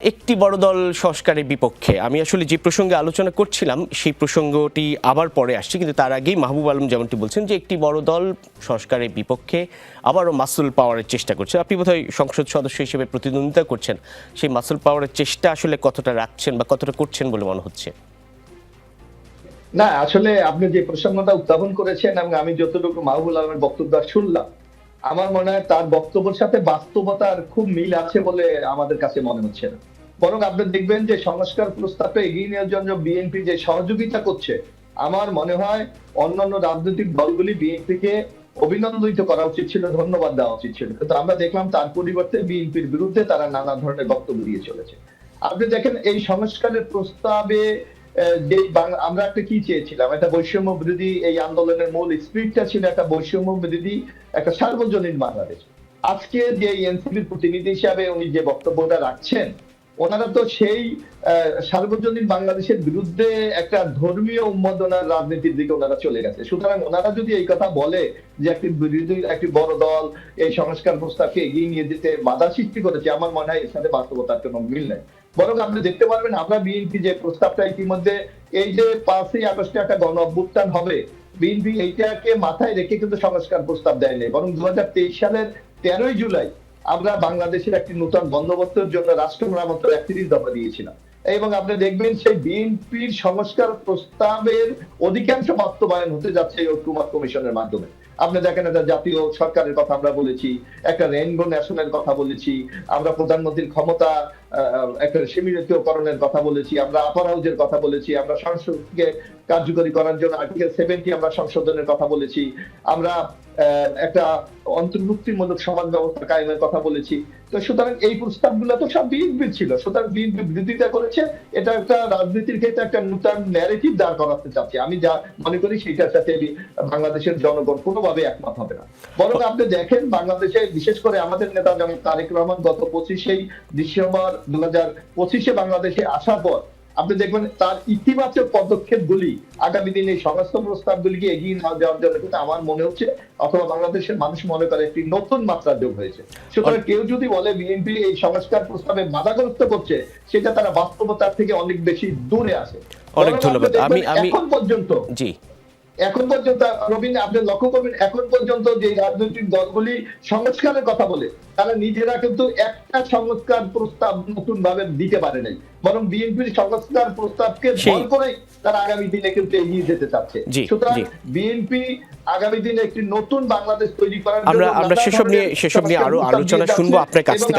একটি বড় দল সংস্কারের বিপক্ষে আমি আসলে যে প্রসঙ্গে আলোচনা করছিলাম সেই প্রসঙ্গটি আবার পরে আসছে, কিন্তু তার আগেই মাহবুব আলম যেমনটি বলছেন যে একটি বড় দল সংস্কারের বিপক্ষে আবারও মাসুল পাওয়ারের চেষ্টা করছে। আপনি বোধহয় সংসদ সদস্য হিসেবে প্রতিদ্বন্দ্বিতা করছেন, সেই মাসুল পাওয়ারের চেষ্টা আসলে কতটা রাখছেন বা কতটা করছেন বলে মনে হচ্ছে? না, আসলে আপনি যে প্রসঙ্গটা উত্থাপন করেছেন এবং আমি যতটুকু মাহবুব আলমের বক্তব্য শুনলাম, আমার মনে হয় তার বক্তব্যের সাথে বাস্তবতার খুব মিল আছে বলে আমাদের কাছে মনে হচ্ছে না। বরং আপনি দেখবেন যে সংস্কার প্রস্তাবটা এগিয়ে নেওয়ার জন্য বিএনপি যে সহযোগিতা করছে, আমার মনে হয় অন্যান্য রাজনৈতিক দলগুলি বিএনপিকে অভিনন্দিত করা উচিত ছিল, ধন্যবাদ দেওয়া উচিত ছিল। কিন্তু আমরা দেখলাম তার পরিবর্তে বিএনপির বিরুদ্ধে তারা নানা ধরনের বক্তব্য দিয়ে চলেছে। আপনি দেখেন এই সংস্কারের প্রস্তাবে যে আমরা একটা কি চেয়েছিলাম, একটা বৈষম্য বিরোধী, এই আন্দোলনের মূল স্পিরিটটা ছিল একটা বৈষম্য বিরোধী, একটা সার্বজনীন বাংলাদেশ। আজকে যে এনসিপির প্রতিনিধি হিসাবে উনি যে বক্তব্যটা রাখছেন, ওনারা তো সেই সার্বজনীন বাংলাদেশের বিরুদ্ধে একটা ধর্মীয় উন্মাদনার রাজনীতির দিকে ওনারা চলে গেছে। সুতরাং ওনারা যদি এই কথা বলে যে একটি বড় দল এই সংস্কার প্রস্তাবকে এগিয়ে নিয়ে যেতে বাধা সৃষ্টি করেছে, আমার মনে হয় এর সাথে বাস্তবতার কোনো মিল নেই। বরং আপনি দেখতে পারবেন আমরা বিএনপি যে প্রস্তাবটা ইতিমধ্যে, এই যে 5ই আগস্টে একটা গণ অভ্যুত্থান হবে, বিএনপি এইটাকে মাথায় রেখে কিন্তু সংস্কার প্রস্তাব দেয়নি, বরং 2023 সালের 13ই জুলাই আমরা বাংলাদেশের একটি নতুন বন্দোবস্তের জন্য রাষ্ট্র মেরামতের 31 দফা দিয়েছিলাম। এবং আপনি দেখবেন সেই বিএনপির সংস্কার প্রস্তাবের অধিকাংশ বাস্তবায়ন হতে যাচ্ছে এই ঐক্যমত কমিশনের মাধ্যমে। আপনি দেখেন একটা জাতীয় সরকারের কথা আমরা বলেছি, একটা রেইনবো ন্যাশনের কথা বলেছি, আমরা প্রধানমন্ত্রীর ক্ষমতা একটা সীমিতকরণের কথা বলেছি, আমরা আপার হাউজের কথা বলেছি, আমরা সংসদকে কার্যকরী করার জন্য আর্টিকেল 70 আমরা সংশোধনের কথা বলেছি, আমরা একটা অন্তর্ভুক্তিমূলক সমাজ ব্যবস্থা কায়েমের কথা বলেছি। তো সুতরাং এই প্রস্তাবগুলো তো সব বিএনপির ছিল, সুতরাং বিএনপি বিরোধিতা করেছে। এটা একটা রাজনীতির ক্ষেত্রে একটা নতুন ন্যারেটিভ দাঁড় করাতে চাচ্ছে। আমি যা মনে করি সেটার সাথে বাংলাদেশের জনগণ কোনোভাবে একমত হবে না। বরং আপনি দেখেন বাংলাদেশে বিশেষ করে আমাদের নেতা জনাব তারেক রহমান গত 25 ডিসেম্বর 2025 বাংলাদেশে আসার পর আপনি দেখবেন তার ইতিবাচক পদক্ষেপগুলি আগামী দিনে এই সংস্কার প্রস্তাবগুলিকে এগিয়ে না যাওয়ার জন্য কিন্তু আমার মনে হচ্ছে, অথবা বাংলাদেশের মানুষ মনে করে, একটি নতুন মাত্রা যোগ হয়েছে। সুতরাং কেউ যদি বলে বিএনপি এই সংস্কার প্রস্তাবে বাধাগ্রস্ত করছে, সেটা তারা বাস্তবতার থেকে অনেক বেশি দূরে আছে। অনেক ধন্যবাদ। আমি এখন পর্যন্ত রবীন্দ্র, আপনি লক্ষ্য করবেন এখন পর্যন্ত যে রাজনৈতিক দলগুলি সংস্কারের কথা বলে, তারা নিজেরা কিন্তু একটা সংস্কার প্রস্তাব নতুন ভাবে দিতে পারে নাই, বরং বিএনপির সংস্কার প্রস্তাবকে বল করে তারা আগামী দিনে কিন্তু এগিয়ে যেতে চাচ্ছে। সুতরাং বিএনপি আগামী দিনে একটি নতুন বাংলাদেশ তৈরি করার জন্য আমরা সেসব নিয়ে আরো আলোচনা শুনবো আপনার কাছ থেকে।